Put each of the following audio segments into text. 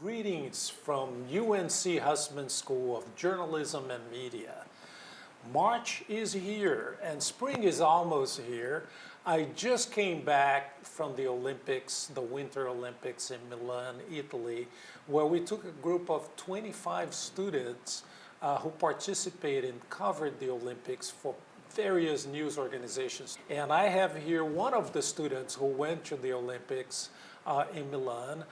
Greetings from UNC Hussman School of Journalism and Media. March is here and spring is almost here. I just came back from the Olympics, the Winter Olympics in Milan, Italy, where we took a group of 25 students who participated and covered the Olympics for various news organizations. And I have here one of the students who went to the Olympics in Milan,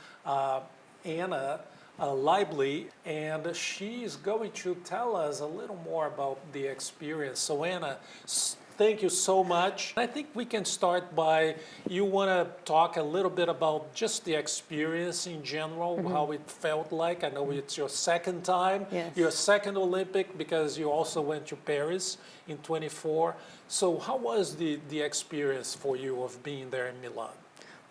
Anna Laible, and she's going to tell us a little more about the experience. So Anna, thank you so much. I think we can start by, you want to talk a little bit about just the experience in general, how it felt like. I know it's your second time, your second Olympic, because you also went to Paris in 24. So how was the experience for you of being there in Milan?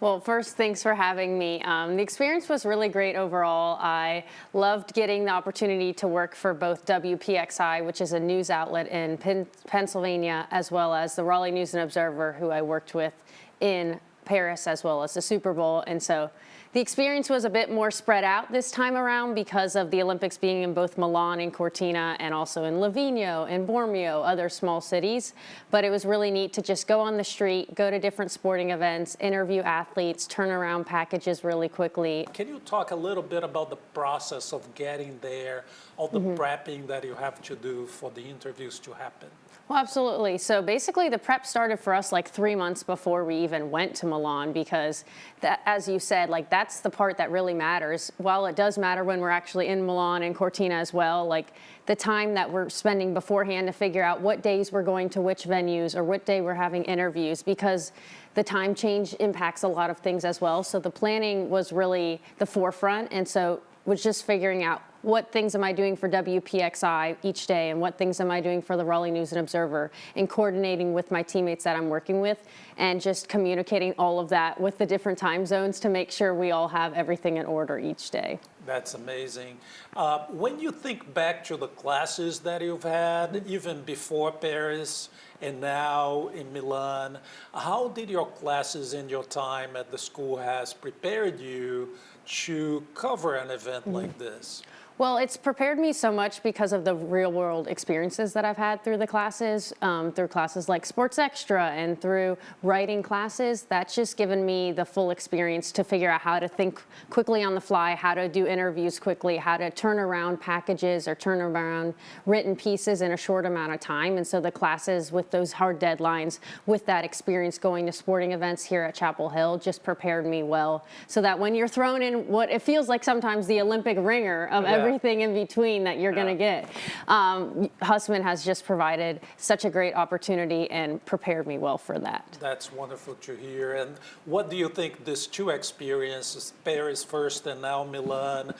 Well, first, thanks for having me. The experience was really great overall. I loved getting the opportunity to work for both WPXI, which is a news outlet in Pennsylvania, as well as the Raleigh News and Observer, who I worked with in Paris, as well as the Super Bowl. And so the experience was a bit more spread out this time around because of the Olympics being in both Milan and Cortina and also in Livigno and Bormio, other small cities. But it was really neat to just go on the street, go to different sporting events, interview athletes, turn around packages really quickly. Can you talk a little bit about the process of getting there, all the prepping that you have to do for the interviews to happen? Well, absolutely. So basically the prep started for us like 3 months before we even went to Milan, because that, as you said, like that's the part that really matters. While it does matter when we're actually in Milan and Cortina as well, like the time that we're spending beforehand to figure out what days we're going to which venues or what day we're having interviews, because the time change impacts a lot of things as well. So the planning was really the forefront, and so was just figuring out what things am I doing for WPXI each day and what things am I doing for the Raleigh News and Observer, and coordinating with my teammates that I'm working with and just communicating all of that with the different time zones to make sure we all have everything in order each day. That's amazing. When you think back to the classes that you've had, even before Paris and now in Milan, how did your classes in your time at the school has prepared you to cover an event like this? Well, it's prepared me so much because of the real-world experiences that I've had through the classes, through classes like Sports Extra and through writing classes. That's just given me the full experience to figure out how to think quickly on the fly, how to do interviews quickly, how to turn around packages or turn around written pieces in a short amount of time. And so the classes with those hard deadlines, with that experience going to sporting events here at Chapel Hill, just prepared me well, so that when you're thrown in what it feels like sometimes the Olympic ringer of everything in between that you're going to get. Hussman has just provided such a great opportunity and prepared me well for that. That's wonderful to hear. And what do you think these two experiences, Paris first and now Milan,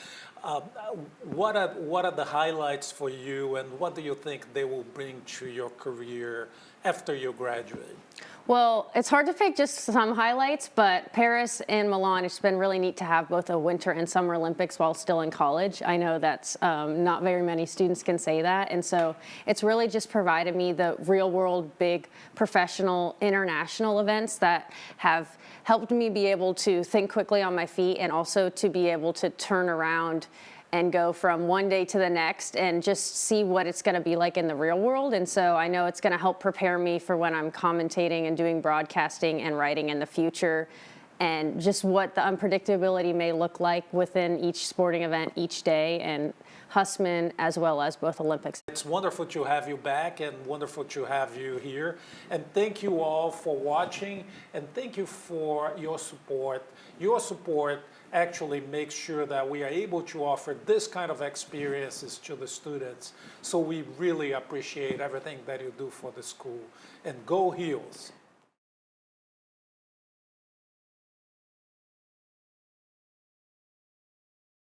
what are the highlights for you, and what do you think they will bring to your career after you graduate? Well, it's hard to pick just some highlights, but Paris and Milan, it's been really neat to have both a Winter and Summer Olympics while still in college. I know that's not very many students can say that, and so it's really just provided me the real-world, big, professional, international events that have helped me be able to think quickly on my feet and also to be able to turn around and go from one day to the next and just see what it's going to be like in the real world. And so I know it's going to help prepare me for when I'm commentating and doing broadcasting and writing in the future, and just what the unpredictability may look like within each sporting event each day, and Hussman as well as both Olympics. It's wonderful to have you back and wonderful to have you here. And thank you all for watching, and thank you for your support. Your support actually makes sure that we are able to offer this kind of experiences to the students. So we really appreciate everything that you do for the school. And go Heels!